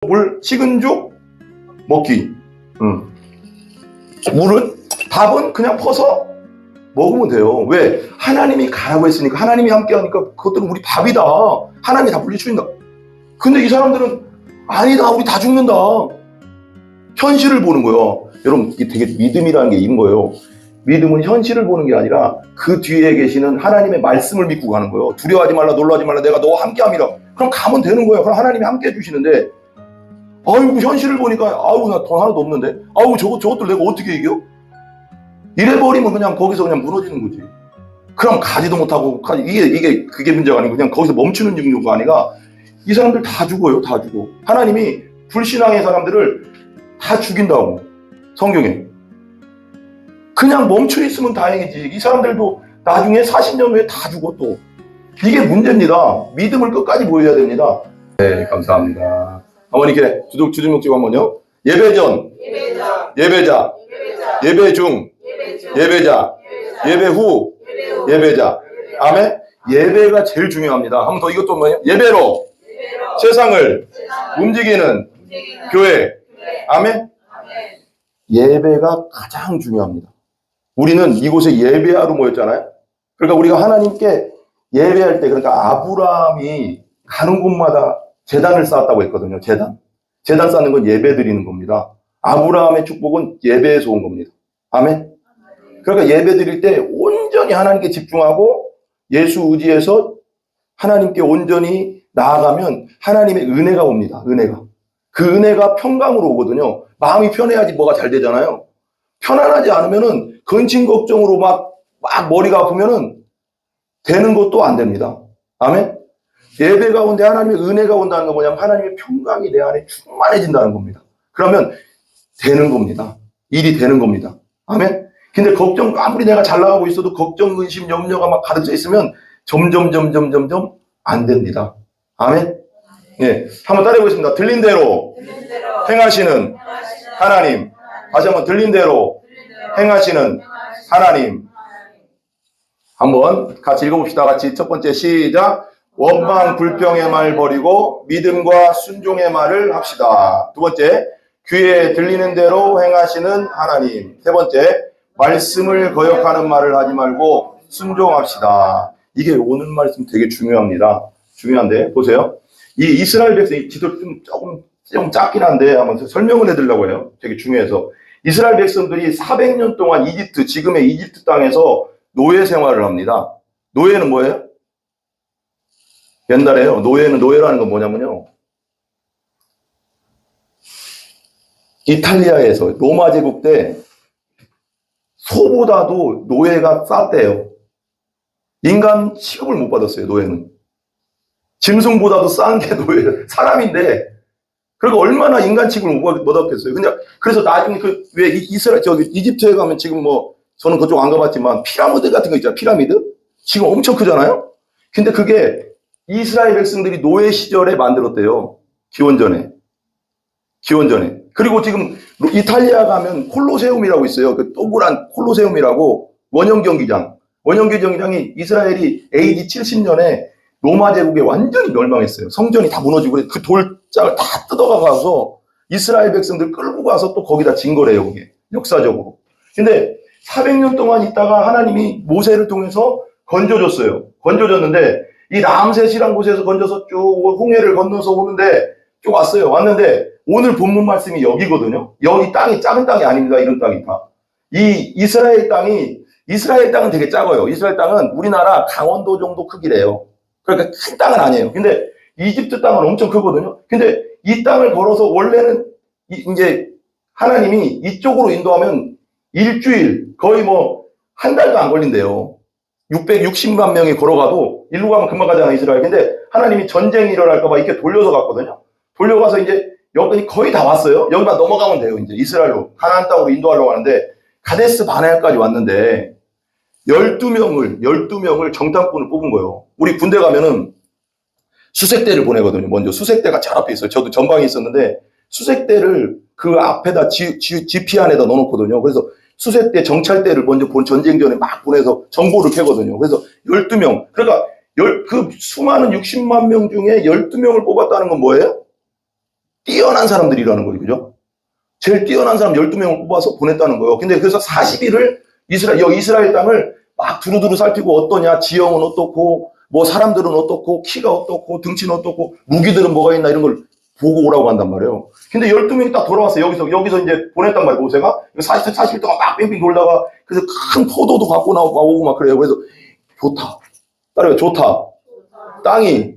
물, 식은 죽 먹기. 물은, 밥은 그냥 퍼서 먹으면 돼요. 왜? 하나님이 가라고 했으니까, 하나님이 함께 하니까 그것들은 우리 밥이다. 하나님이 다 물리쳐준다. 근데 이 사람들은 아니다, 우리 다 죽는다. 현실을 보는 거예요. 여러분, 이게 되게 믿음이라는 게 이런 거예요. 믿음은 현실을 보는 게 아니라 그 뒤에 계시는 하나님의 말씀을 믿고 가는 거예요. 두려워하지 말라, 놀라지 말라, 내가 너와 함께 함이라. 그럼 가면 되는 거예요. 그럼 하나님이 함께 해주시는데, 아이고, 현실을 보니까, 아이고, 나 돈 하나도 없는데, 아이고, 저것들 내가 어떻게 이겨? 이래버리면 그냥 거기서 그냥 무너지는 거지. 그럼 가지도 못하고, 그게 문제가 아니고, 그냥 거기서 멈추는 정도가 아니라, 이 사람들 다 죽어요, 다 죽어. 하나님이 불신앙의 사람들을 다 죽인다고, 성경에. 그냥 멈춰 있으면 다행이지. 이 사람들도 나중에 40년 후에 다 죽어 또. 이게 문제입니다. 믿음을 끝까지 보여야 됩니다. 네, 감사합니다. 어머니께 주둥목 찍고 한번요. 예배 전, 예배자, 예배 중, 예배자, 예배 후, 예배자. 아멘. 예배가 제일 중요합니다. 한 번 더 이것도 뭐예요? 예배로 세상을 움직이는 교회. 아멘. 예배가 가장 중요합니다. 우리는 이곳에 예배하러 모였잖아요. 그러니까 우리가 하나님께 예배할 때, 그러니까 아브라함이 가는 곳마다 제단을 쌓았다고 했거든요. 제단 쌓는 건 예배 드리는 겁니다. 아브라함의 축복은 예배에서 온 겁니다. 아멘. 그러니까 예배 드릴 때 온전히 하나님께 집중하고 예수 의지해서 하나님께 온전히 나아가면 하나님의 은혜가 옵니다. 은혜가. 그 은혜가 평강으로 오거든요. 마음이 편해야지 뭐가 잘 되잖아요. 편안하지 않으면은 근심 걱정으로 막 머리가 아프면은 되는 것도 안 됩니다. 아멘. 예배 가운데 하나님의 은혜가 온다는 건 뭐냐면 하나님의 평강이 내 안에 충만해진다는 겁니다. 그러면 되는 겁니다. 일이 되는 겁니다. 아멘. 근데 걱정, 아무리 내가 잘 나가고 있어도 걱정, 근심, 염려가 막 가득 차 있으면 점점 안 됩니다. 아멘. 예, 한번 따라해 보겠습니다. 들린 대로 행하시는 하나님. 다시 한번 들린 대로 행하시는 하나님. 한번 같이 읽어봅시다. 같이 첫 번째 시작. 원망 불평의 말 버리고 믿음과 순종의 말을 합시다. 두 번째, 귀에 들리는 대로 행하시는 하나님. 세 번째, 말씀을 거역하는 말을 하지 말고 순종합시다. 이게 오늘 말씀 되게 중요합니다. 중요한데 보세요. 이 이스라엘 백성 지도 조금 작긴 한데 한번 설명을 해드리려고 해요. 되게 중요해서. 이스라엘 백성들이 400년 동안 지금의 이집트 땅에서 노예 생활을 합니다. 노예는 뭐예요? 옛날에요. 노예라는 건 뭐냐면요. 이탈리아에서 로마 제국 때 소보다도 노예가 쌌대요. 인간 취급을 못 받았어요, 노예는. 짐승보다도 싼 게 노예, 사람인데, 그러니까 얼마나 인간 취급을 못 받았겠어요. 그래서 나중에 왜 이집트에 가면 지금 저는 그쪽 안 가봤지만 피라미드 같은 거 있잖아요. 피라미드? 지금 엄청 크잖아요? 근데 그게 이스라엘 백성들이 노예 시절에 만들었대요. 기원전에. 그리고 지금 이탈리아 가면 콜로세움이라고 있어요. 그 동그란 콜로세움이라고 원형 경기장이 이스라엘이 AD 70년에 로마 제국에 완전히 멸망했어요. 성전이 다 무너지고 그 돌장을 다 뜯어가서 이스라엘 백성들 끌고 가서 또 거기다 진 거래요. 그게 역사적으로. 근데 400년 동안 있다가 하나님이 모세를 통해서 건져줬는데 이 람셋이란 곳에서 건져서 쭉 홍해를 건너서 오는데 쭉 왔는데 오늘 본문 말씀이 여기거든요. 여기 땅이 작은 땅이 아닙니다. 이런 땅이 다. 이 이스라엘 땅은 되게 작아요. 이스라엘 땅은 우리나라 강원도 정도 크기래요. 그러니까 큰 땅은 아니에요. 근데 이집트 땅은 엄청 크거든요. 근데 이 땅을 걸어서 원래는 이제 하나님이 이쪽으로 인도하면 일주일, 거의 한 달도 안 걸린대요. 660만 명이 걸어가도 일로 가면 금방 가잖아요, 이스라엘. 근데 하나님이 전쟁이 일어날까봐 이렇게 돌려서 갔거든요. 돌려가서 이제 여기 거의 다 왔어요. 여기만 넘어가면 돼요, 이제 이스라엘로. 가나안 땅으로 인도하려고 하는데 가데스 바네아까지 왔는데 12명을 정탐꾼을 뽑은 거예요. 우리 군대 가면은 수색대를 보내거든요. 먼저 수색대가 잘 앞에 있어요. 저도 전방에 있었는데 수색대를 그 앞에다 GP 안에다 넣어놓거든요. 그래서 수색대 정찰대를 먼저 전쟁 전에 막 보내서 정보를 캐거든요. 그래서 12명. 그러니까 그 수많은 60만 명 중에 12명을 뽑았다는 건 뭐예요? 뛰어난 사람들이라는 거예요. 그죠? 제일 뛰어난 사람 12명을 뽑아서 보냈다는 거예요. 근데 그래서 40일을 이스라엘 땅을 막 두루두루 살피고 어떠냐, 지형은 어떻고, 뭐 사람들은 어떻고, 키가 어떻고, 등치는 어떻고, 무기들은 뭐가 있나 이런 걸 보고 오라고 한단 말이에요. 근데 12명이 딱 돌아왔어요. 여기서 이제 보냈단 말이에요. 모세가 40일 동안 막 빙빙 돌다가 그래서 큰 포도도 갖고 나오고 막 그래요. 그래서 좋다. 따라요. 좋다. 땅이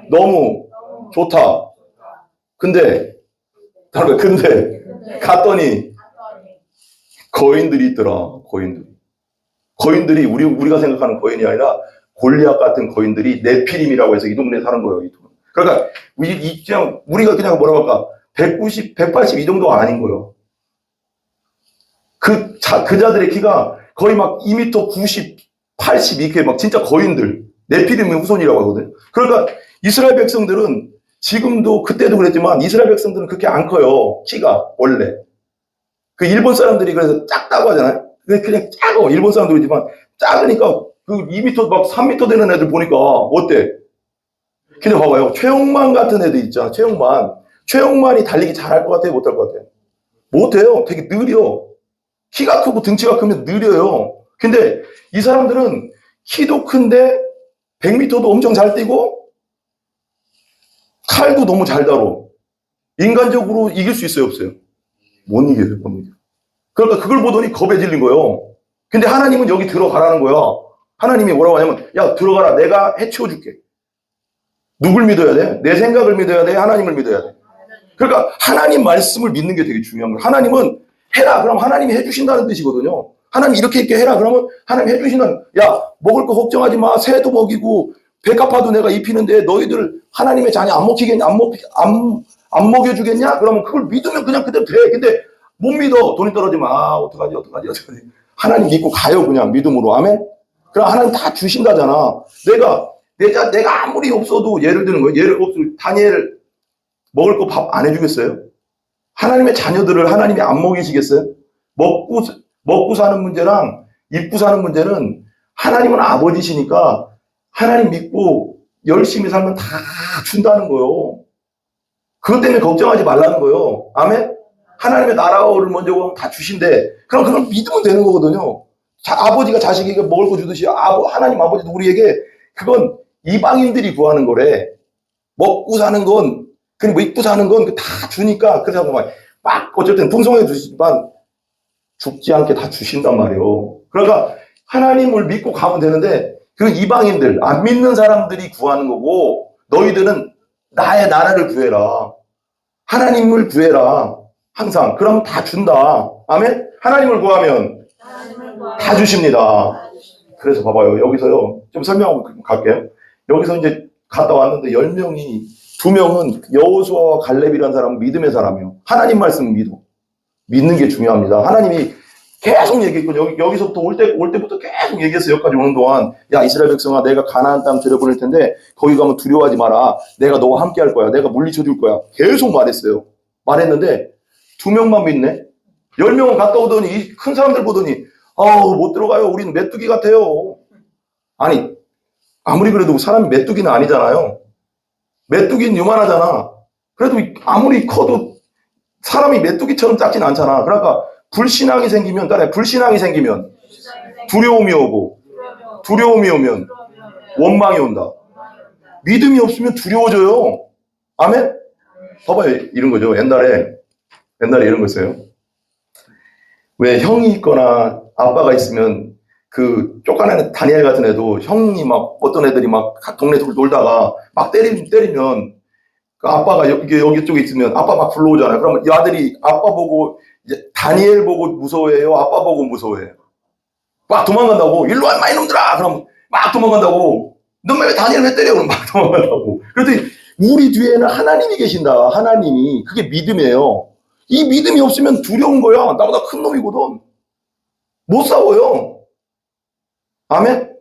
너무 좋다. 근데 갔더니 거인들이 있더라. 거인들이 우리가 생각하는 거인이 아니라 골리앗 같은 거인들이 네피림이라고 해서 이 동네에 사는 거예요. 이 동네. 그러니까 그냥 우리가 그냥 뭐라고 할까 190, 180 이 정도가 아닌 거예요. 그 자들의 키가 거의 막 2m 90, 80 이렇게 막 진짜 거인들 네피림의 후손이라고 하거든요. 그러니까 이스라엘 백성들은 지금도 그때도 그랬지만 이스라엘 백성들은 그렇게 안 커요. 키가 원래. 그 일본 사람들이 그래서 작다고 하잖아요. 그냥 작아. 일본 사람들이지만 작으니까 그 2m 막 3m 되는 애들 보니까 어때? 근데 봐봐요. 최영만 같은 애들 있잖아. 최영만이 달리기 잘할 것 같아요? 못할 것 같아요? 못해요. 되게 느려. 키가 크고 등치가 크면 느려요. 근데 이 사람들은 키도 큰데 100m도 엄청 잘 뛰고 칼도 너무 잘 다뤄. 인간적으로 이길 수 있어요, 없어요? 못 이겨요, 못 이겨. 그러니까 그걸 보더니 겁에 질린 거예요. 근데 하나님은 여기 들어가라는 거야. 하나님이 뭐라고 하냐면, 야, 들어가라. 내가 해치워줄게. 누굴 믿어야 돼? 내 생각을 믿어야 돼? 하나님을 믿어야 돼? 그러니까 하나님 말씀을 믿는 게 되게 중요한 거예요. 하나님은 해라. 그럼 하나님이 해주신다는 뜻이거든요. 하나님 이렇게 해라. 그러면 하나님 해주신다는, 야, 먹을 거 걱정하지 마. 새도 먹이고, 백합화도 내가 입히는데 너희들 하나님의 자녀 안 먹히겠냐? 안 먹여주겠냐? 그러면 그걸 믿으면 그냥 그대로 돼. 근데 못 믿어. 돈이 떨어지면, 어떡하지. 하나님 믿고 가요. 그냥 믿음으로. 아멘? 그럼 하나님 다 주신다잖아. 내가 아무리 없어도 예를 드는 거예요. 다니엘 먹을 거 밥 안 해주겠어요? 하나님의 자녀들을 하나님이 안 먹이시겠어요? 먹고 사는 문제랑 입고 사는 문제는 하나님은 아버지시니까 하나님 믿고 열심히 살면 다 준다는 거예요. 그것 때문에 걱정하지 말라는 거예요. 아멘? 하나님의 나라를 먼저 보면 다 주신대. 그럼 그걸 믿으면 되는 거거든요. 아버지가 자식에게 먹을 거 주듯이 하나님 아버지도 우리에게 그건 이방인들이 구하는 거래. 먹고 사는 건, 그리고 입고 사는 건 다 주니까. 그래서 막 어쩔 땐 풍성하게 주시지만 죽지 않게 다 주신단 말이에요. 그러니까 하나님을 믿고 가면 되는데 그 이방인들, 안 믿는 사람들이 구하는 거고 너희들은 나의 나라를 구해라. 하나님을 구해라. 항상. 그러면 다 준다. 아멘? 하나님을 구하면 다 주십니다. 그래서 봐봐요. 여기서요. 좀 설명하고 갈게요. 여기서 이제 갔다 왔는데 10명이 2명은 여호수아와 갈렙이라는 사람은 믿음의 사람이에요. 하나님 말씀 믿는 게 중요합니다. 하나님이 계속 얘기했고 여기서부터 올 때부터 계속 얘기했어요. 여기까지 오는 동안 야 이스라엘 백성아 내가 가나안 땅 들여보낼 텐데 거기 가면 두려워하지 마라. 내가 너와 함께 할 거야. 내가 물리쳐 줄 거야. 계속 말했어요. 말했는데 2명만 믿네. 10명은 갔다 오더니 큰 사람들 보더니 못 들어가요. 우리는 메뚜기 같아요. 아니 아무리 그래도 사람이 메뚜기는 아니잖아요. 메뚜기는 요만하잖아. 그래도 아무리 커도 사람이 메뚜기처럼 작진 않잖아. 그러니까 불신앙이 생기면 두려움이 오면 원망이 온다. 믿음이 없으면 두려워져요. 아멘? 봐봐요. 이런 거죠. 옛날에 이런 거 있어요. 왜 형이 있거나 아빠가 있으면 그 쫓아내는 다니엘 같은 애도 형이 막 어떤 애들이 막 동네 놀다가 막 때리면 그 아빠가 여기 쪽에 있으면 아빠 막 불러오잖아요. 그러면 이 아들이 아빠 보고 이제 다니엘 보고 무서워해요? 아빠 보고 무서워해요? 막 도망간다고. 일로 와, 마 이놈들아! 그럼 막 도망간다고. 너 왜 다니엘 왜 때려? 그럼 막 도망간다고. 그랬더니 우리 뒤에는 하나님이 계신다. 하나님이. 그게 믿음이에요. 이 믿음이 없으면 두려운 거야. 나보다 큰 놈이거든. 못 싸워요. 아멘?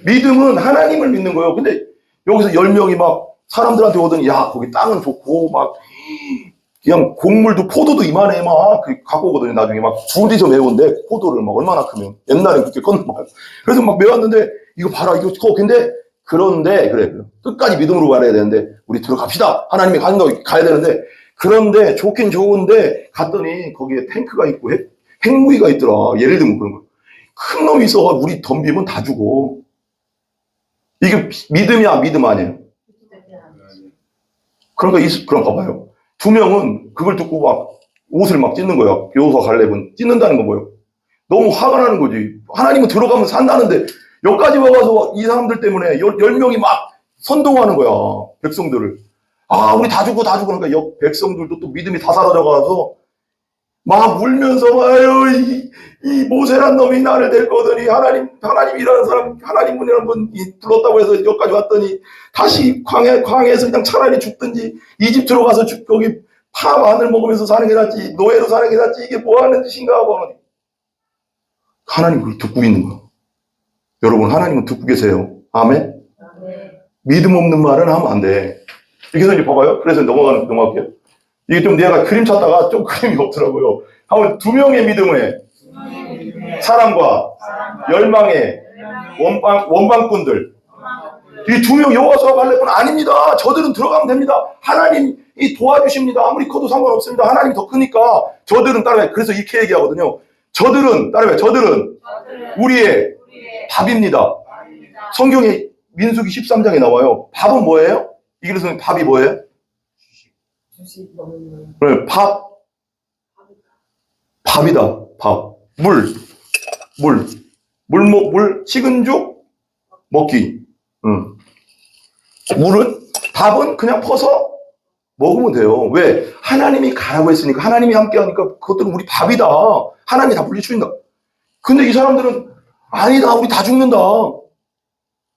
믿음은 하나님을 믿는 거예요. 근데 여기서 10명이 막 사람들한테 오더니 야 거기 땅은 좋고 막 그냥 곡물도 포도도 이만해 막 갖고 오거든요. 나중에 막 둘이서 메운데 포도를 막 얼마나 크면 옛날에 그렇게 껐는 말. 그래서 막 메웠는데 이거 봐라 이거 커. 근데 그런데 그래 끝까지 믿음으로 가야 되는데 우리 들어갑시다. 하나님이 가야 되는데 그런데 좋긴 좋은데 갔더니 거기에 탱크가 있고 핵무기가 있더라. 예를 들면 그런 거. 큰 놈이 있어 우리 덤비면 다 죽어. 이게 믿음이야, 믿음 아니에요? 그러니까 그럼 봐봐요. 두 명은 그걸 듣고 막 옷을 막 찢는 거야. 여호수아 갈렙은 찢는다는 거 뭐예요? 너무 화가 나는 거지. 하나님은 들어가면 산다는데 여기까지 와가서 이 사람들 때문에 열 명이 막 선동하는 거야. 백성들을. 아, 우리 다 죽고 다 죽고. 그러니까 백성들도 또 믿음이 다 사라져가서 막 울면서 아유 이 모세란 놈이 나를 데리거더니 하나님이라는 사람 하나님이라는 분 불렀다고 해서 여기까지 왔더니 다시 광야에서 그냥 차라리 죽든지 이집트로 가서 거기 파 마늘 먹으면서 사는 게 낫지 노예로 사는 게 낫지 이게 뭐 하는 짓인가 하고 하나님 그걸 듣고 있는 거야. 여러분 하나님은 듣고 계세요. 아멘. 믿음 없는 말은 하면 안 돼. 여기서 이제 봐봐요. 그래서 넘어갈게요. 이게 좀 내가 그림 찾다가 좀 그림이 없더라고요. 한번 두 명의 믿음의 사람과 열망의 원방꾼들. 이 두 명 여호수아 갈렙은 아닙니다. 저들은 들어가면 됩니다. 하나님이 도와주십니다. 아무리 커도 상관없습니다. 하나님이 더 크니까 저들은 따라해. 그래서 이렇게 얘기하거든요. 저들은 따라해. 저들은 우리의 밥입니다. 성경에 민수기 13장에 나와요. 밥은 뭐예요? 이 그래서 밥이 뭐예요? 그래, 밥이다. 밥. 물, 식은 죽 먹기. 밥은 그냥 퍼서 먹으면 돼요. 왜? 하나님이 가라고 했으니까, 하나님이 함께 하니까 그것들은 우리 밥이다. 하나님이 다 물리쳐준다. 근데 이 사람들은 아니다. 우리 다 죽는다.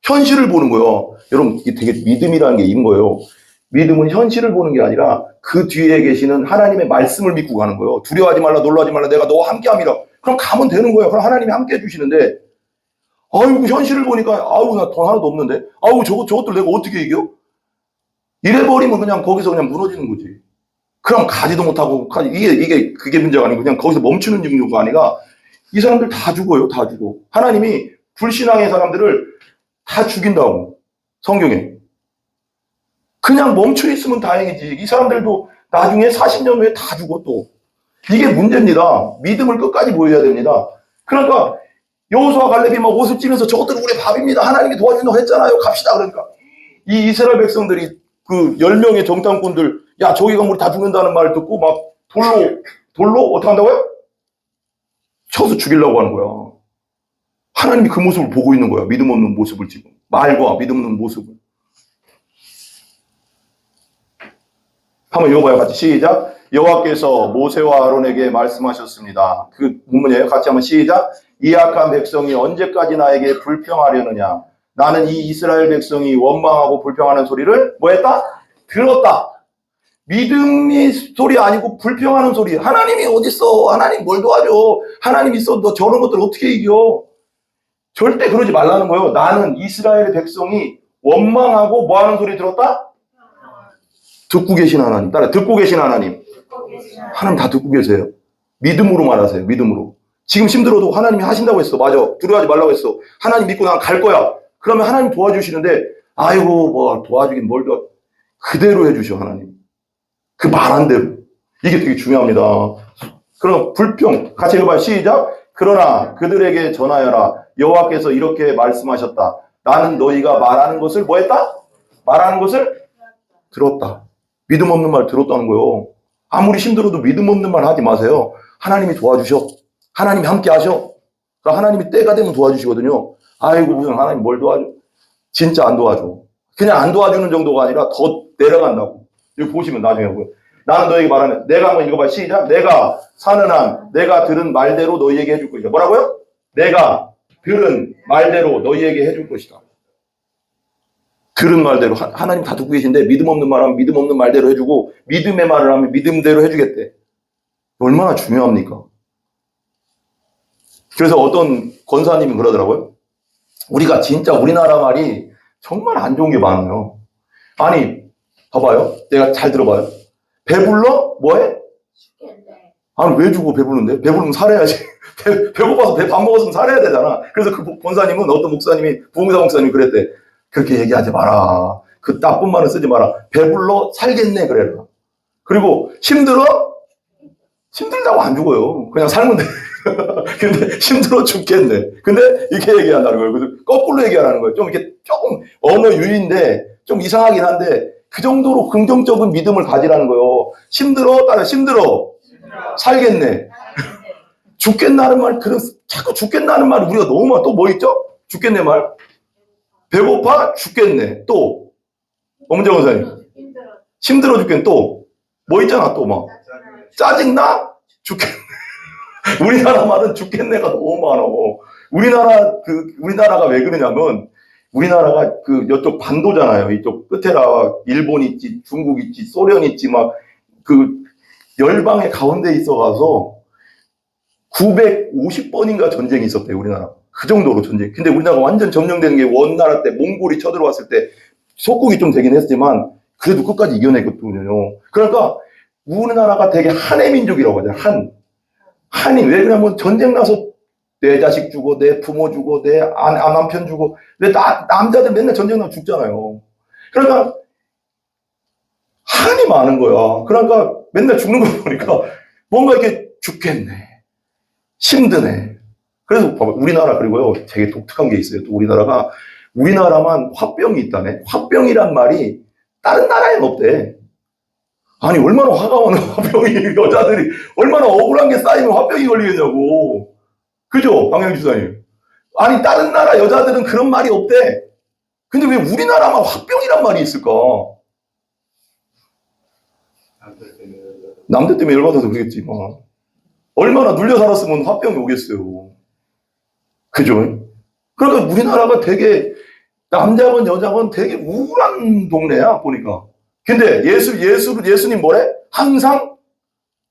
현실을 보는 거예요. 여러분, 이게 되게 믿음이라는 게 있는 거예요. 믿음은 현실을 보는 게 아니라 그 뒤에 계시는 하나님의 말씀을 믿고 가는 거예요. 두려워하지 말라, 놀라지 말라, 내가 너와 함께 함이라. 그럼 가면 되는 거예요. 그럼 하나님이 함께 해주시는데, 아이고, 현실을 보니까, 아우, 나 돈 하나도 없는데, 아우, 저것들 내가 어떻게 이겨? 이래버리면 그냥 거기서 그냥 무너지는 거지. 그럼 가지도 못하고, 그게 문제가 아니고, 그냥 거기서 멈추는 정도가 아니라, 이 사람들 다 죽어요, 다 죽어. 하나님이 불신앙의 사람들을 다 죽인다고, 성경에. 그냥 멈춰 있으면 다행이지. 이 사람들도 나중에 40년 후에 다 죽어 또. 이게 문제입니다. 믿음을 끝까지 보여야 됩니다. 그러니까 여호수아 갈렙이 막 옷을 찌면서 저것들은 우리 밥입니다. 하나님이 도와준다고 했잖아요. 갑시다. 그러니까 이 이스라엘 백성들이 그 10명의 정탐꾼들 야 저기 가면 우리 다 죽는다는 말을 듣고 막 돌로 어떻게 한다고요? 쳐서 죽이려고 하는 거야. 하나님이 그 모습을 보고 있는 거야. 믿음 없는 모습을 지금. 말과 믿음 없는 모습을. 한번 읽어봐요. 같이 시작. 여호와께서 모세와 아론에게 말씀하셨습니다. 그 문문이에요. 같이 한번 시작. 이 악한 백성이 언제까지 나에게 불평하려느냐. 나는 이 이스라엘 백성이 원망하고 불평하는 소리를 뭐 했다? 들었다. 믿음이 소리 아니고 불평하는 소리. 하나님이 어딨어? 하나님 뭘 도와줘? 하나님 있어? 너 저런 것들 어떻게 이겨? 절대 그러지 말라는 거예요. 나는 이스라엘 백성이 원망하고 뭐 하는 소리 들었다? 듣고 계신 하나님. 따라 듣고 계신 하나님. 하나님 다 듣고 계세요. 믿음으로 말하세요. 믿음으로. 지금 힘들어도 하나님이 하신다고 했어. 맞아. 두려워하지 말라고 했어. 하나님 믿고 난 갈 거야. 그러면 하나님 도와주시는데 아이고 뭐 도와주긴 뭘 도와. 그대로 해주셔 하나님. 그 말한 대로. 이게 되게 중요합니다. 그럼 불평. 같이 읽어봐요. 시작. 그러나 그들에게 전하여라. 여호와께서 이렇게 말씀하셨다. 나는 너희가 말하는 것을 뭐 했다? 말하는 것을 들었다. 믿음 없는 말 들었다는 거예요. 아무리 힘들어도 믿음 없는 말 하지 마세요. 하나님이 도와주셔. 하나님이 함께 하셔. 하나님이 때가 되면 도와주시거든요. 아이고 무슨 하나님 뭘 도와줘. 진짜 안 도와줘. 그냥 안 도와주는 정도가 아니라 더 내려간다고. 여기 보시면 나중에 보고요. 나는 너에게 말하는 내가 한번 읽어봐. 시작. 내가 사는 한 내가 들은 말대로 너희에게 해줄 것이다. 뭐라고요? 내가 들은 말대로 너희에게 해줄 것이다. 들은 말대로 하나님 다 듣고 계신데 믿음 없는 말 하면 믿음 없는 말대로 해주고 믿음의 말을 하면 믿음대로 해주겠대. 얼마나 중요합니까? 그래서 어떤 권사님이 그러더라고요. 우리가 진짜 우리나라 말이 정말 안 좋은 게 많아요. 아니 봐봐요. 내가 잘 들어봐요. 배불러? 뭐해? 아니 왜 주고 배부른데? 배부르면 살아야지. 배고파서 밥 먹었으면 살아야 되잖아. 그래서 그 권사님은 어떤 목사님이 부흥사 목사님이 그랬대. 그렇게 얘기하지 마라. 그 나쁜 말은 쓰지 마라. 배불러 살겠네 그래라. 그리고 힘들어? 힘들다고 안 죽어요. 그냥 살면 돼. 근데 힘들어 죽겠네. 근데 이렇게 얘기한다는 거예요. 그래서 거꾸로 얘기하라는 거예요. 좀 이렇게 조금 언어 유희인데 좀 이상하긴 한데 그 정도로 긍정적인 믿음을 가지라는 거예요. 힘들어? 따라 힘들어. 살겠네. 죽겠다는 말, 자꾸 죽겠다는 말 우리가 너무 많아. 또 뭐 있죠? 죽겠네 말. 배고파? 죽겠네. 또. 엄정 원사님. 힘들어 죽겠네. 또. 뭐 있잖아, 또 막. 짜증나? 죽겠네. 우리나라 말은 죽겠네가 너무 많어. 우리나라가 왜 그러냐면, 우리나라가 이쪽 반도잖아요. 이쪽 끝에라 일본 있지, 중국 있지, 소련 있지, 막, 열방의 가운데 있어가서 950번인가 전쟁이 있었대요, 우리나라. 그 정도로 전쟁. 근데 우리나라가 완전 점령되는 게 원나라 때, 몽골이 쳐들어왔을 때, 속국이 좀 되긴 했지만, 그래도 끝까지 이겨냈거든요. 그러니까, 우리나라가 되게 한의 민족이라고 하잖아요. 한이. 왜 그러냐면 전쟁 나서 내 자식 주고, 내 부모 주고, 내 남편 주고, 남자들 맨날 전쟁 나면 죽잖아요. 그러니까, 한이 많은 거야. 그러니까 맨날 죽는 거 보니까 뭔가 이렇게 죽겠네. 힘드네. 그래서 봐봐. 우리나라 그리고요. 되게 독특한 게 있어요. 또 우리나라만 화병이 있다네. 화병이란 말이 다른 나라엔 없대. 아니 얼마나 화가 오는 화병이 여자들이 얼마나 억울한 게 쌓이면 화병이 걸리겠냐고. 그죠? 방향 주사님. 아니 다른 나라 여자들은 그런 말이 없대. 근데 왜 우리나라만 화병이란 말이 있을까? 남들 때문에 열받아서 그러겠지 뭐. 얼마나 눌려 살았으면 화병이 오겠어요. 그죠? 그러니까 우리나라가 되게 남자건 여자건 되게 우울한 동네야 보니까. 근데 예수님 뭐래? 항상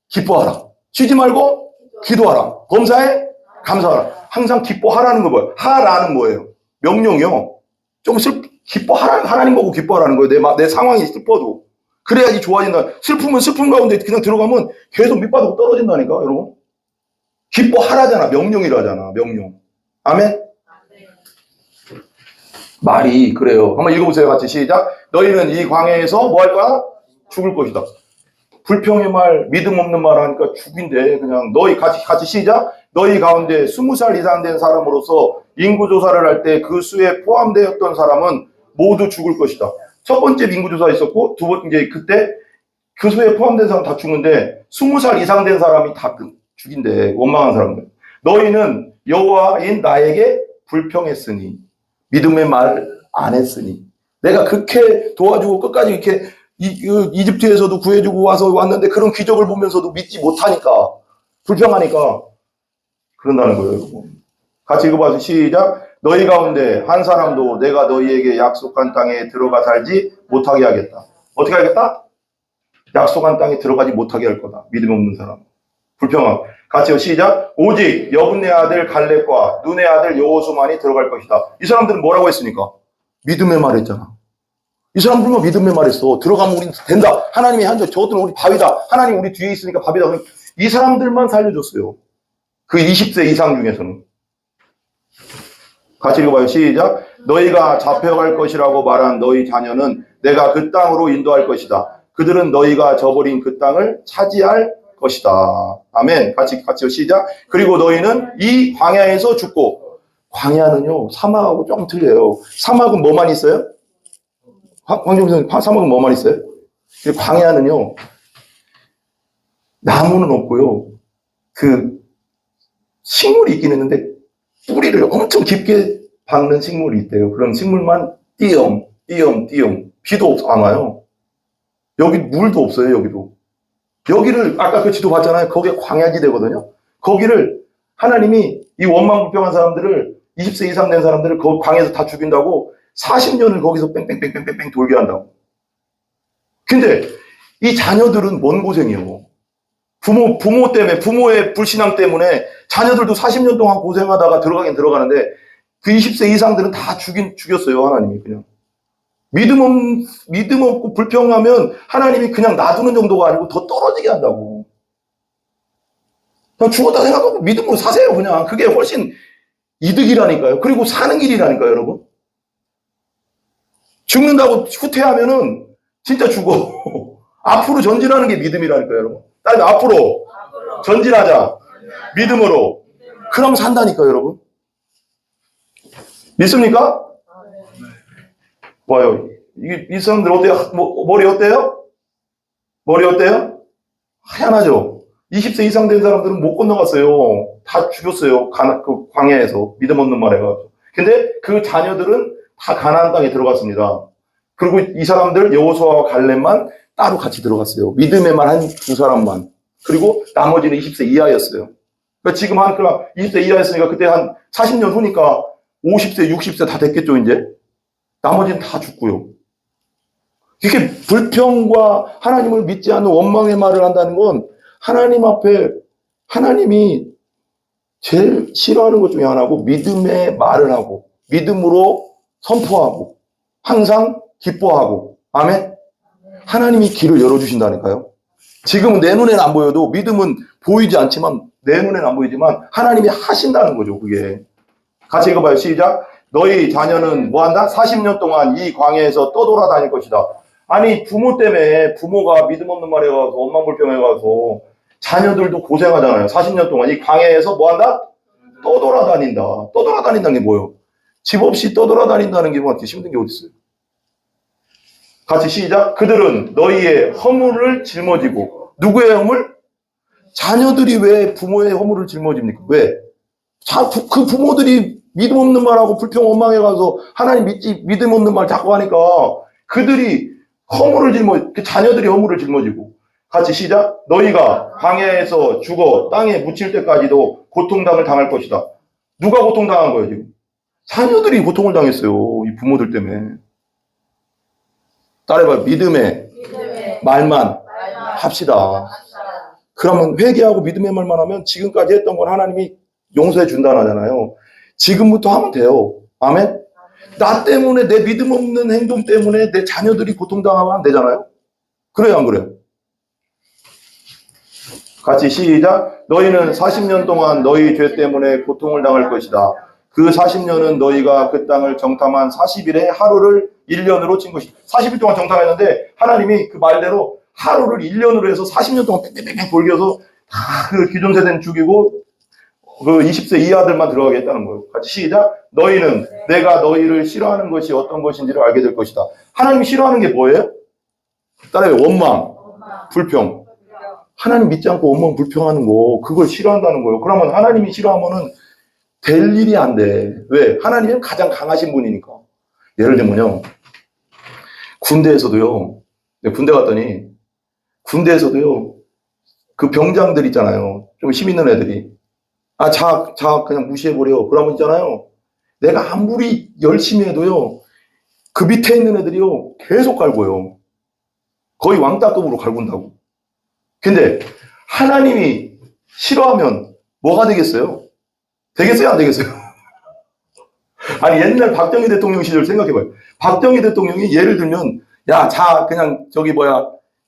기뻐하라. 쉬지 말고 기도하라. 범사에 감사하라. 항상 기뻐하라는 거 뭐예요? 하라는 뭐예요? 명령이요. 좀 기뻐하라. 하나님 보고 기뻐하라는 거예요. 내 상황이 슬퍼도. 그래야지 좋아진다. 슬픔은 슬픔 가운데 그냥 들어가면 계속 밑바닥으로 떨어진다니까, 여러분. 기뻐하라잖아. 명령이라잖아. 명령. 아멘? 말이 그래요. 한번 읽어보세요. 같이 시작. 너희는 이 광야에서 뭐 할 거야? 죽을 것이다. 불평의 말, 믿음 없는 말 하니까 죽인데 그냥 너희 같이 시작. 너희 가운데 20살 이상 된 사람으로서 인구조사를 할 때 그 수에 포함되었던 사람은 모두 죽을 것이다. 첫 번째 인구조사 있었고 두 번째 그때 그 수에 포함된 사람 다 죽는데 20살 이상 된 사람이 다 죽인대. 원망한 사람들. 너희는 여호와인 나에게 불평했으니 믿음의 말 안 했으니 내가 그렇게 도와주고 끝까지 이렇게 이집트에서도 구해주고 왔는데 그런 기적을 보면서도 믿지 못하니까 불평하니까 그런다는 거예요. 여러분. 같이 읽어봐서 시작. 너희 가운데 한 사람도 내가 너희에게 약속한 땅에 들어가 살지 못하게 하겠다. 어떻게 하겠다? 약속한 땅에 들어가지 못하게 할 거다. 믿음 없는 사람. 불평함. 같이 시작. 오직 여분네 아들 갈렙과 눈의 아들 여호수만이 들어갈 것이다. 이 사람들은 뭐라고 했습니까? 믿음의 말 했잖아. 이 사람들만 믿음의 말 했어. 들어가면 우린 된다. 하나님이 한적 저것들은 우리 밥이다. 하나님 우리 뒤에 있으니까 밥이다. 이 사람들만 살려줬어요. 그 20세 이상 중에서는. 같이 읽어봐요. 시작. 너희가 잡혀갈 것이라고 말한 너희 자녀는 내가 그 땅으로 인도할 것이다. 그들은 너희가 저버린 그 땅을 차지할 것이다. 아멘. 같이 시작. 그리고 너희는 이 광야에서 죽고, 광야는요 사막하고 좀 틀려요. 사막은 뭐만 있어요? 황정선 사막은 뭐만 있어요? 광야는요 나무는 없고요 식물이 있긴 했는데 뿌리를 엄청 깊게 박는 식물이 있대요. 그런 식물만 띄엄 비도 안 와요. 여기 물도 없어요. 여기를 아까 그 지도 봤잖아요. 거기가 광야지대거든요. 거기를 하나님이 이 원망불평한 사람들을 20세 이상 된 사람들을 그 광야에서 다 죽인다고 40년을 거기서 뺑뺑뺑뺑뺑 돌게 한다고. 근데 이 자녀들은 뭔 고생이에요. 부모 때문에, 부모의 불신앙 때문에 자녀들도 40년 동안 고생하다가 들어가긴 들어가는데 그 20세 이상들은 다 죽였어요. 하나님이 그냥. 믿음 없고 불평하면 하나님이 그냥 놔두는 정도가 아니고 더 떨어지게 한다고. 그냥 죽었다 생각하고 믿음으로 사세요. 그냥. 그게 훨씬 이득이라니까요. 그리고 사는 길이라니까요, 여러분. 죽는다고 후퇴하면은 진짜 죽어. 앞으로 전진하는 게 믿음이라니까요, 여러분. 다음에 앞으로 전진하자. 믿음으로. 그럼 산다니까요, 여러분. 믿습니까? 봐요. 이 사람들 어때요? 머리 어때요? 머리 어때요? 하얀하죠? 20세 이상 된 사람들은 못 건너갔어요. 다 죽였어요. 그 광야에서. 믿음 없는 말 해가지고. 근데 그 자녀들은 다 가나안 땅에 들어갔습니다. 그리고 이 사람들 여호수아와 갈렙만 따로 같이 들어갔어요. 믿음의 말 한 두 사람만. 그리고 나머지는 20세 이하였어요. 그러니까 지금 한 20세 이하였으니까 그때 한 40년 후니까 50세, 60세 다 됐겠죠, 이제? 나머지는 다 죽고요. 이렇게 불평과 하나님을 믿지 않는 원망의 말을 한다는 건 하나님 앞에 하나님이 제일 싫어하는 것 중에 하나고 믿음의 말을 하고 믿음으로 선포하고 항상 기뻐하고 아멘? 하나님이 길을 열어주신다니까요. 지금은 내 눈에는 안 보여도 믿음은 보이지 않지만 내 눈에는 안 보이지만 하나님이 하신다는 거죠. 그게 같이 읽어봐요. 시작. 너희 자녀는 뭐한다? 40년 동안 이 광야에서 떠돌아다닐 것이다. 아니 부모 때문에 부모가 믿음 없는 말 해가서 원망불평해가서 자녀들도 고생하잖아요. 40년 동안 이 광야에서 뭐한다? 떠돌아다닌다. 떠돌아다닌다는 게 뭐예요? 집 없이 떠돌아다닌다는 게 뭐한테 힘든 게 어디 있어요? 같이 시작. 그들은 너희의 허물을 짊어지고 누구의 허물? 자녀들이 왜 부모의 허물을 짊어집니까? 왜? 그 부모들이 믿음 없는 말하고 불평 원망해가서 하나님 믿음 없는 말 자꾸 하니까 그들이 허물을 자녀들이 허물을 짊어지고 같이 시작. 너희가 광야에서 죽어 땅에 묻힐 때까지도 고통당을 당할 것이다. 누가 고통당한 거예요, 지금? 자녀들이 고통을 당했어요. 이 부모들 때문에. 따라해봐요. 믿음의 말만 합시다. 그러면 회개하고 믿음의 말만 하면 지금까지 했던 건 하나님이 용서해 준다는 하잖아요. 지금부터 하면 돼요. 아멘? 나 때문에 내 믿음 없는 행동 때문에 내 자녀들이 고통당하면 안 되잖아요. 그래요, 안 그래요? 같이 시작. 너희는 40년 동안 너희 죄 때문에 고통을 당할 것이다. 그 40년은 너희가 그 땅을 정탐한 40일에 하루를 1년으로 친 것이다. 40일 동안 정탐했는데 하나님이 그 말대로 하루를 1년으로 해서 40년 동안 뺑뺑뺑뺑 돌겨서 다 그 기존 세대는 죽이고 그 20세 이하들만 들어가게 했다는 거예요. 같이 시작. 너희는 내가 너희를 싫어하는 것이 어떤 것인지를 알게 될 것이다. 하나님이 싫어하는 게 뭐예요? 따라해요. 원망, 불평. 하나님 믿지 않고 원망, 불평하는 거 그걸 싫어한다는 거예요. 그러면 하나님이 싫어하면은 될 일이 안 돼. 왜? 하나님은 가장 강하신 분이니까. 예를 들면요. 군대에서도요. 군대 갔더니 군대에서도요. 그 병장들 있잖아요. 좀 힘 있는 애들이. 그냥 무시해버려. 그러면 있잖아요. 내가 아무리 열심히 해도요. 그 밑에 있는 애들이요. 계속 갈고요. 거의 왕따급으로 갈군다고. 근데 하나님이 싫어하면 뭐가 되겠어요? 되겠어요? 안 되겠어요? 아니 옛날 박정희 대통령 시절 생각해봐요. 박정희 대통령이 예를 들면 그냥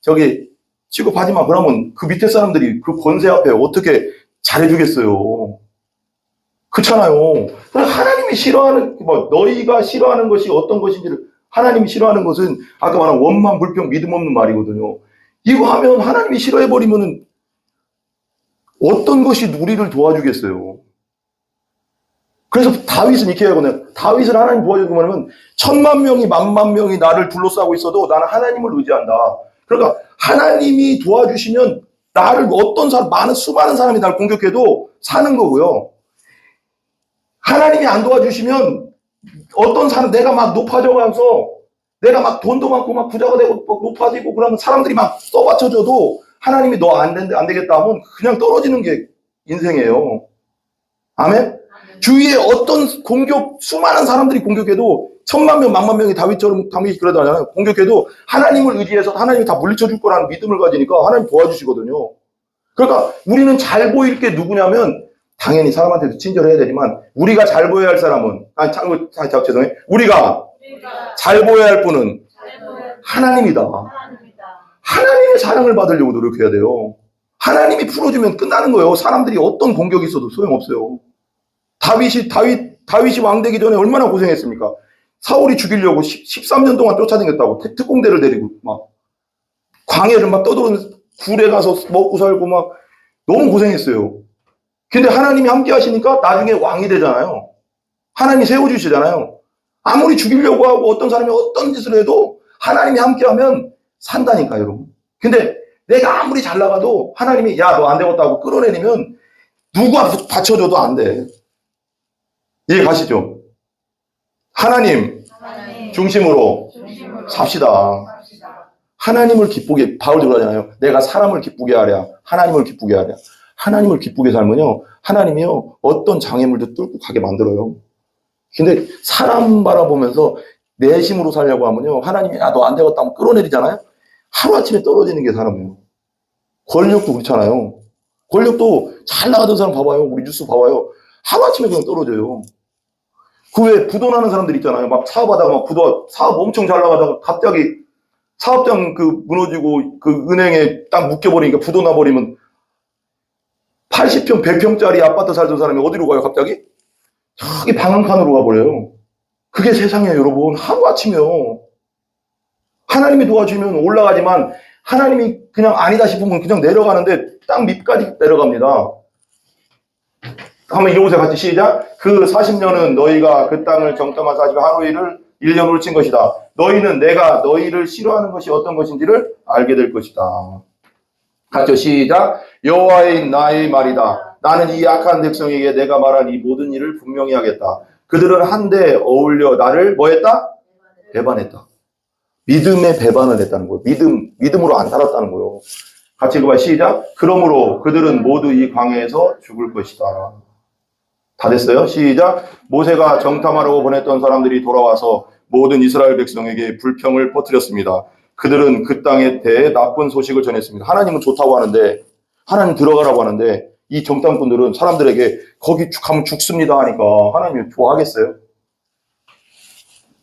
저기 취급하지 마. 그러면 그 밑에 사람들이 그 권세 앞에 어떻게 잘해주겠어요. 그렇잖아요. 하나님이 싫어하는 너희가 싫어하는 것이 어떤 것인지를 하나님이 싫어하는 것은 아까 말한 원망, 불평, 믿음 없는 말이거든요. 이거 하면 하나님이 싫어해버리면은 어떤 것이 우리를 도와주겠어요. 그래서 다윗은 이렇게 하거든요. 다윗을 하나님 도와주고 말하면 10,000명이 10,000명이 나를 둘러싸고 있어도 나는 하나님을 의지한다. 그러니까 하나님이 도와주시면 나를 수많은 사람이 나를 공격해도 사는 거고요. 하나님이 안 도와주시면 내가 막 높아져가서 내가 막 돈도 많고 막 부자가 되고 높아지고 그러면 사람들이 막 써받쳐줘도 하나님이 너 안 되겠다 하면 그냥 떨어지는 게 인생이에요. 아멘? 주위에 어떤 수많은 사람들이 공격해도 10,000명, 10,000명이 다윗이 그러잖아요. 공격해도 하나님을 의지해서 하나님이 다 물리쳐 줄 거라는 믿음을 가지니까 하나님 도와주시거든요. 그러니까 우리는 잘 보일 게 누구냐면 당연히 사람한테도 친절해야 되지만 우리가 잘 보여야 할 사람은 죄송해요. 우리가 잘 보여야 할 분은 하나님이다. 하나님의 사랑을 받으려고 노력해야 돼요. 하나님이 풀어주면 끝나는 거예요. 사람들이 어떤 공격이 있어도 소용없어요. 다윗이 왕 되기 전에 얼마나 고생했습니까? 사울이 죽이려고 13년 동안 쫓아다녔다고 특공대를 데리고 막 광야를 막 떠도는 굴에 가서 먹고 살고 막 너무 고생했어요. 근데 하나님이 함께 하시니까 나중에 왕이 되잖아요. 하나님이 세워주시잖아요. 아무리 죽이려고 하고 어떤 사람이 어떤 짓을 해도 하나님이 함께 하면 산다니까요, 여러분. 근데 내가 아무리 잘 나가도 하나님이 야, 너 안 되겠다고 끌어내리면 누가 받쳐줘도 안 돼. 이해 가시죠? 하나님 중심으로 삽시다. 하나님을 기쁘게, 바울도 그러잖아요. 내가 사람을 기쁘게 하랴, 하나님을 기쁘게 하랴. 하나님을 기쁘게 살면요, 하나님이요, 어떤 장애물도 뚫고 가게 만들어요. 근데 사람 바라보면서 내심으로 살려고 하면요, 하나님이 야, 너 안 되겠다 하면 끌어내리잖아요. 하루아침에 떨어지는 게 사람이에요. 권력도 그렇잖아요. 권력도 잘 나가던 사람 봐봐요. 우리 뉴스 봐봐요. 하루아침에 그냥 떨어져요. 그 왜 부도나는 사람들 있잖아요. 막 사업하다가 막 사업 엄청 잘 나가다가 갑자기 사업장 무너지고 그 은행에 딱 묶여버리니까 부도나 버리면 80평, 100평짜리 아파트 살던 사람이 어디로 가요, 갑자기? 저기 방한칸으로 가버려요. 그게 세상이에요, 여러분. 하루아침이요. 하나님이 도와주면 올라가지만 하나님이 그냥 아니다 싶으면 그냥 내려가는데 땅 밑까지 내려갑니다. 한번 읽어보세요. 같이 시작. 그 40년은 너희가 그 땅을 정탐하사 하시고 하루 일을 1년으로 친 것이다. 너희는 내가 너희를 싫어하는 것이 어떤 것인지를 알게 될 것이다. 같이 시작. 여호와의 나의 말이다. 나는 이 약한 백성에게 내가 말한 이 모든 일을 분명히 하겠다. 그들은 한데 어울려 나를 뭐 했다? 배반했다. 믿음에 배반을 했다는 거예요. 믿음으로 안 살았다는 거예요. 같이 읽어봐. 시작. 그러므로 그들은 모두 이 광야에서 죽을 것이다. 다 됐어요? 시작. 모세가 정탐하려고 보냈던 사람들이 돌아와서 모든 이스라엘 백성에게 불평을 퍼뜨렸습니다. 그들은 그 땅에 대해 나쁜 소식을 전했습니다. 하나님은 좋다고 하는데, 하나님 들어가라고 하는데, 이 정탐꾼들은 사람들에게 거기 가면 죽습니다 하니까 하나님이 좋아하겠어요?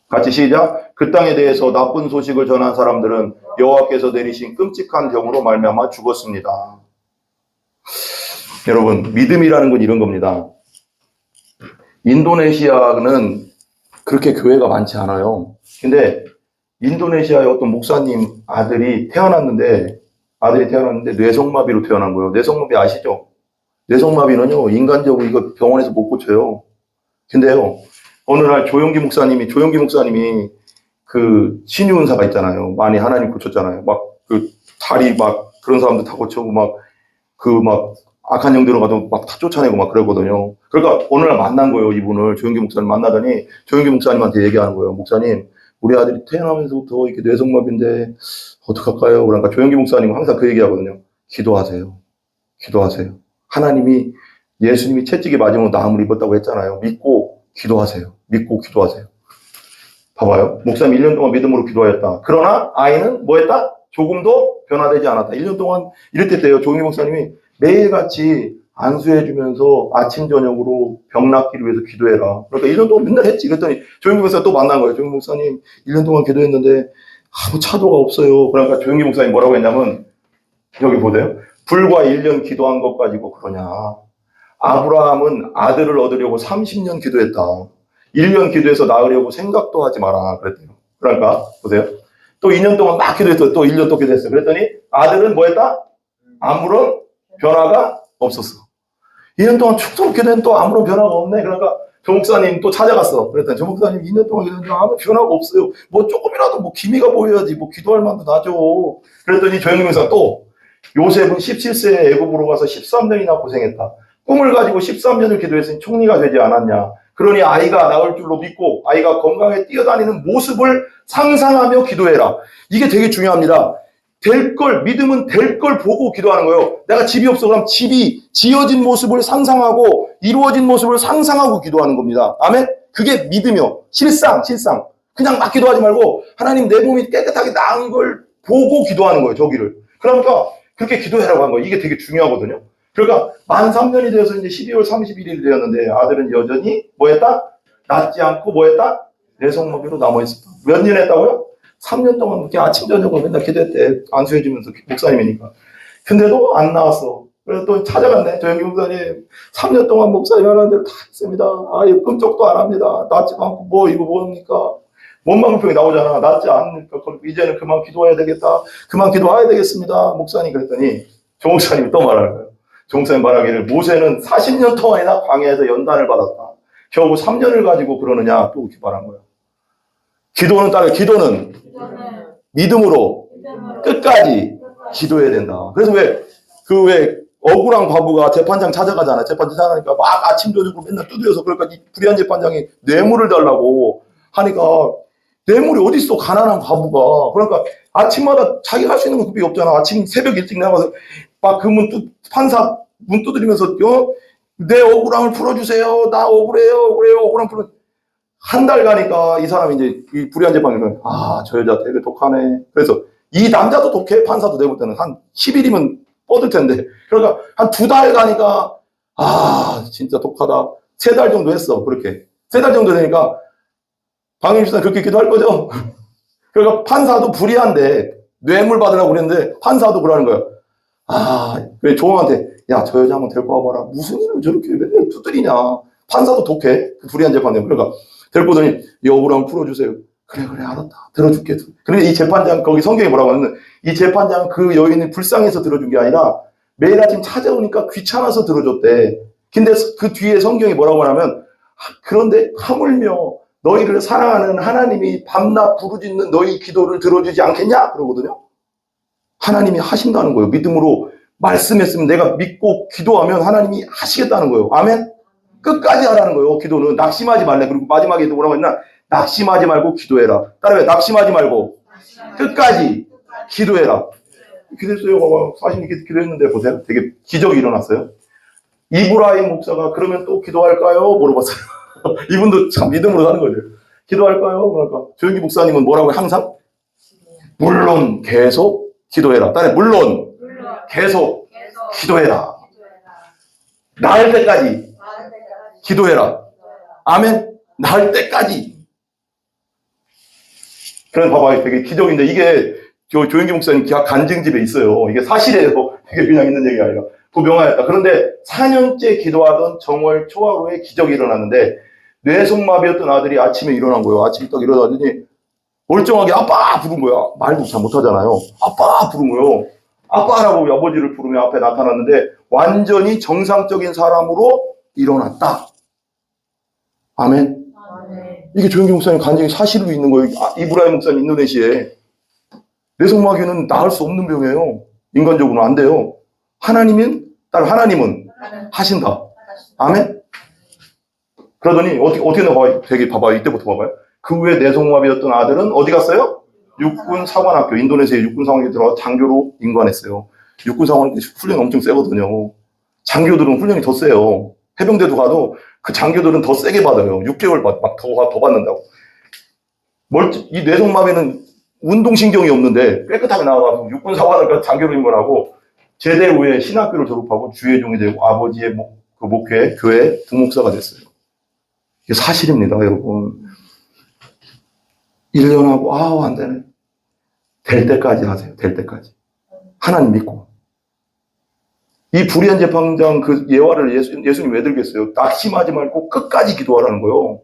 같이 시작. 그 땅에 대해서 나쁜 소식을 전한 사람들은 여호와께서 내리신 끔찍한 병으로 말미암아 죽었습니다. 여러분, 믿음이라는 건 이런 겁니다. 인도네시아는 그렇게 교회가 많지 않아요. 근데 인도네시아의 어떤 목사님 아들이 태어났는데 뇌성마비로 태어난 거예요. 뇌성마비 아시죠? 뇌성마비는요, 인간적으로 이거 병원에서 못 고쳐요. 근데요, 어느 날 조용기 목사님이 그 신유은사가 있잖아요. 많이 하나님 고쳤잖아요. 막 그 다리 막 그런 사람들 다 고치고 막 악한 영들은 가도 막 다 쫓아내고 막 그러거든요. 그러니까 어느 날 만난 거예요, 이분을. 조용기 목사님 만나더니 조용기 목사님한테 얘기하는 거예요. 목사님, 우리 아들이 태어나면서부터 이렇게 뇌성마비인데 어떡할까요? 그러니까 조용기 목사님은 항상 그 얘기하거든요. 기도하세요. 기도하세요. 하나님이 예수님이 채찍에 맞으면 나음을 입었다고 했잖아요. 믿고 기도하세요. 믿고 기도하세요. 봐봐요. 목사님 1년 동안 믿음으로 기도하였다. 그러나 아이는 뭐 했다? 조금도 변화되지 않았다. 1년 동안 이랬대요. 조용기 목사님이 매일같이 안수해주면서 아침 저녁으로 병 낫기를 위해서 기도해라. 그러니까 1년 동안 맨날 했지. 그랬더니 조용기 목사님 또 만난 거예요. 조용기 목사님 1년 동안 기도했는데 아무 차도가 없어요. 그러니까 조용기 목사님 뭐라고 했냐면, 여기 보세요. 불과 1년 기도한 것 가지고 그러냐. 아브라함은 아들을 얻으려고 30년 기도했다. 1년 기도해서 낳으려고 생각도 하지 마라. 그랬대요. 그러니까 보세요. 또 2년 동안 막 기도했어. 또 1년 또 기도했어. 그랬더니 아들은 뭐 했다? 아무런 변화가 없었어. 2년 동안 축소록 기도했는데 또 아무런 변화가 없네. 그러니까 조 목사님 또 찾아갔어. 그랬더니 조 목사님 2년 동안 기도했는데 아무 변화가 없어요. 뭐 조금이라도 뭐 기미가 보여야지. 뭐 기도할 만도 나죠. 그랬더니 조영기 목사가 또 요셉은 17세에 애굽으로 가서 13년이나 고생했다. 꿈을 가지고 13년을 기도했으니 총리가 되지 않았냐. 그러니 아이가 나을 줄로 믿고 아이가 건강에 뛰어다니는 모습을 상상하며 기도해라. 이게 되게 중요합니다. 믿음은 될 걸 보고 기도하는 거예요. 내가 집이 없어. 그럼 집이 지어진 모습을 상상하고 이루어진 모습을 상상하고 기도하는 겁니다. 아멘? 그게 믿음이요. 실상. 그냥 막 기도하지 말고 하나님 내 몸이 깨끗하게 나은 걸 보고 기도하는 거예요. 저기를. 그러니까 그렇게 기도해라고 한 거예요. 이게 되게 중요하거든요. 그러니까 만 3년이 되어서 이제 12월 31일이 되었는데 아들은 여전히 뭐 했다? 낫지 않고 뭐 했다? 뇌성마비로 남아있었다. 몇 년 했다고요? 3년 동안 그렇게 아침 저녁으로 맨날 기도했대. 안수해주면서 목사님이니까. 근데도 안 나왔어. 그래서 또 찾아갔네. 조영기 목사님 3년 동안 목사님 하는 대로 다 했습니다. 아예 꿈쩍도 안 합니다. 낫지도 않고 뭐 이거 뭡니까? 원망 불평이 나오잖아. 낫지 않으니까 이제는 그만 기도해야 되겠다. 그만 기도해야 되겠습니다. 목사님 그랬더니 조 목사님이 또 말하는 거예요. 조 목사님 말하기를 모세는 40년 동안이나 광야에서 연단을 받았다. 겨우 3년을 가지고 그러느냐 또 이렇게 말한 거예요. 기도는 믿음으로 끝까지 기도해야 된다. 그래서 왜 억울한 과부가 재판장 찾아가잖아. 재판장 찾아가니까 막 아침 저녁으로 맨날 두드려서 그러니까 이 불의한 재판장이 뇌물을 달라고 하니까 뇌물이 어딨어 가난한 과부가. 그러니까 아침마다 자기가 할 수 있는 건 그밖에 없잖아. 아침 새벽 일찍 나가서 막 그 판사 문 두드리면서 내 억울함을 풀어주세요. 나 억울해요. 억울함 풀어. 한 달 가니까 이 사람이 이제 이 불의한 재판장은 저 여자 되게 독하네. 그래서 이 남자도 독해. 판사도 내볼 때는 한 10일이면 뻗을 텐데. 그러니까 한 2달 가니까 진짜 독하다. 3달 정도 했어. 그렇게 3달 정도 되니까 방임수사 그렇게 기도할 거죠. 그러니까 판사도 불의한데 뇌물 받으라고 그랬는데 판사도 그러는 거예요. 그래 조원한테 야 저 여자 한번 데리고 와봐라. 무슨 일을 저렇게 맨날 두드리냐. 판사도 독해. 그 불의한 재판장. 그러니까 데리고 오더니 이 억울함 풀어주세요. 그래 알았다. 들어줄게. 그런데 이 재판장 거기 성경에 뭐라고 하냐면 이 재판장 그 여인을 불쌍해서 들어준 게 아니라 매일 아침 찾아오니까 귀찮아서 들어줬대. 근데 그 뒤에 성경이 뭐라고 하냐면 그런데 하물며 너희를 사랑하는 하나님이 밤낮 부르짖는 너희 기도를 들어주지 않겠냐? 그러거든요. 하나님이 하신다는 거예요. 믿음으로 말씀했으면 내가 믿고 기도하면 하나님이 하시겠다는 거예요. 아멘? 끝까지 하라는 거예요. 기도는 낙심하지 말래. 그리고 마지막에 뭐라고 했나? 낙심하지 말고 기도해라. 따라해. 낙심하지 말고 끝까지 기도해라. 기도했어요. 봐봐. 40년 기도했는데 보세요. 되게 기적이 일어났어요. 이브라임 목사가 그러면 또 기도할까요? 물어봤어요. 이분도 참 믿음으로 사는 거죠. 기도할까요? 그러니까 조영기 목사님은 뭐라고 해요? 항상? 물론 계속 기도해라. 따라해. 물론 계속 기도해라. 나을 때까지 기도해라. 아멘. 나을 때까지. 그래서 봐봐요. 되게 기적인데 이게 조영기 목사님 간증집에 있어요. 이게 사실이에요. 이게 그냥 있는 얘기가 아니라. 그 명하였다. 그런데 4년째 기도하던 정월 초하루에 기적이 일어났는데 뇌성마비였던 아들이 아침에 일어난 거예요. 아침에 딱 일어나더니 멀쩡하게 아빠 부른 거야. 말도 잘 못하잖아요. 아빠 부른 거예요. 아빠라고 아버지를 부르며 앞에 나타났는데 완전히 정상적인 사람으로 일어났다. 아멘. 이게 조영기 목사님 간증이 사실로 있는 거예요. 이브라임 목사님 인도네시아에. 뇌성마비는 나을 수 없는 병이에요. 인간적으로는 안 돼요. 하나님은 하신다. 아멘. 그러더니 어떻게 나와요? 되게 봐봐요. 이때부터 봐봐요. 그 후에 뇌성마비였던 아들은 어디 갔어요? 육군 사관학교, 인도네시아 육군 사관학교 들어가서 장교로 임관했어요. 육군 사관학교 훈련 엄청 세거든요. 장교들은 훈련이 더 세요. 해병대도 가도 그 장교들은 더 세게 받아요. 6개월 막 더 받는다고. 이 뇌성마비는 운동신경이 없는데 깨끗하게 나와가지고 육군 사관학교 장교로 임관하고 제대 후에 신학교를 졸업하고 주의종이 되고 아버지의 목회, 교회 부목사가 됐어요. 이게 사실입니다, 여러분. 1년하고, 안 되네. 될 때까지 하세요, 될 때까지. 하나님 믿고. 이 불의한 재판장 그 예화를 예수님 왜 들겠어요? 낙심하지 말고 끝까지 기도하라는 거예요.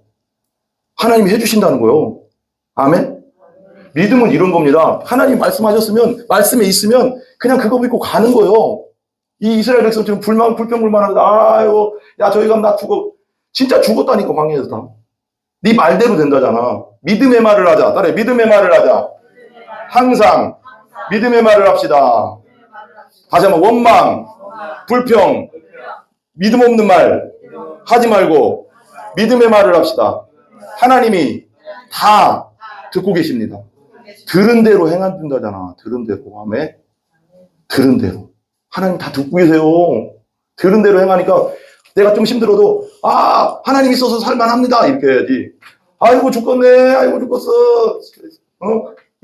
하나님이 해주신다는 거예요. 아멘? 믿음은 이런 겁니다. 하나님 말씀하셨으면, 말씀에 있으면 그냥 그거 믿고 가는 거예요. 이 이스라엘 백성처럼 불평불만하고, 저희 가면 나 죽어. 진짜 죽었다니까, 광야에서 다. 네 말대로 된다잖아. 믿음의 말을 하자. 따라해. 믿음의 말을 하자. 항상 믿음의 말을 합시다. 다시 한번 원망, 불평, 믿음 없는 말 하지 말고 믿음의 말을 합시다. 하나님이 다 듣고 계십니다. 들은 대로 행한다잖아. 들은 대로. 아멘. 들은 대로. 하나님 다 듣고 계세요. 들은 대로 행하니까 내가 좀 힘들어도 하나님 있어서 살만합니다. 이렇게 해야지. 아이고 죽겠네. 아이고 죽겠어.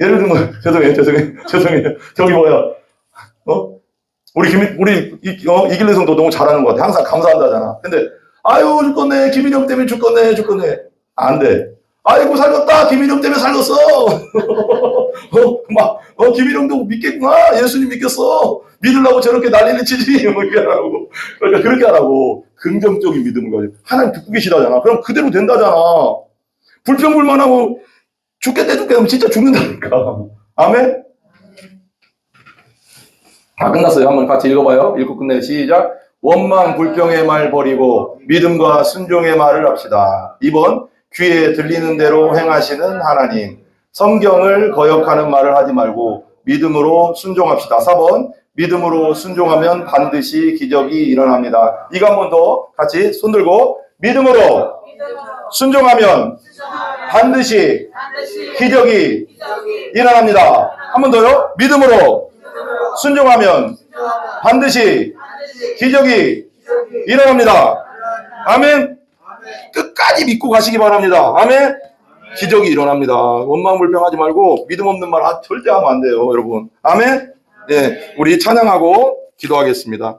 예를 들면 죄송해요. 저기 뭐야. 우리 이길래 성도 너무 잘하는 것 같아. 항상 감사한다잖아. 근데 아유 죽겠네. 김일영 때문에 죽겠네. 안 돼. 아이고 살렸다. 김일영 때문에 살렸어. 김일영도 믿겠구나. 예수님 믿겠어. 믿으려고 저렇게 난리를 치지. 이렇게 하라고. 그러니까 그렇게 하라고. 긍정적인 믿음을 가지고. 하나님 듣고 계시다잖아. 그럼 그대로 된다잖아. 불평불만하고 죽겠다 하면 진짜 죽는다니까. 아멘? 다 끝났어요. 한번 같이 읽어봐요. 읽고 끝내. 시작. 원망 불평의 말 버리고 믿음과 순종의 말을 합시다. 2번 귀에 들리는 대로 행하시는 하나님. 성경을 거역하는 말을 하지 말고 믿음으로 순종합시다. 4번 믿음으로 순종하면 반드시 기적이 일어납니다. 이거 한 번 더 같이 손 들고 믿음으로 순종하면 반드시 기적이 일어납니다. 한 번 더요. 믿음으로 순종하면 반드시 기적이 일어납니다. 아멘. 끝까지 믿고 가시기 바랍니다. 아멘. 기적이 일어납니다. 원망불평하지 말고 믿음 없는 말 절대 하면 안 돼요, 여러분. 아멘. 네, 우리 찬양하고 기도하겠습니다.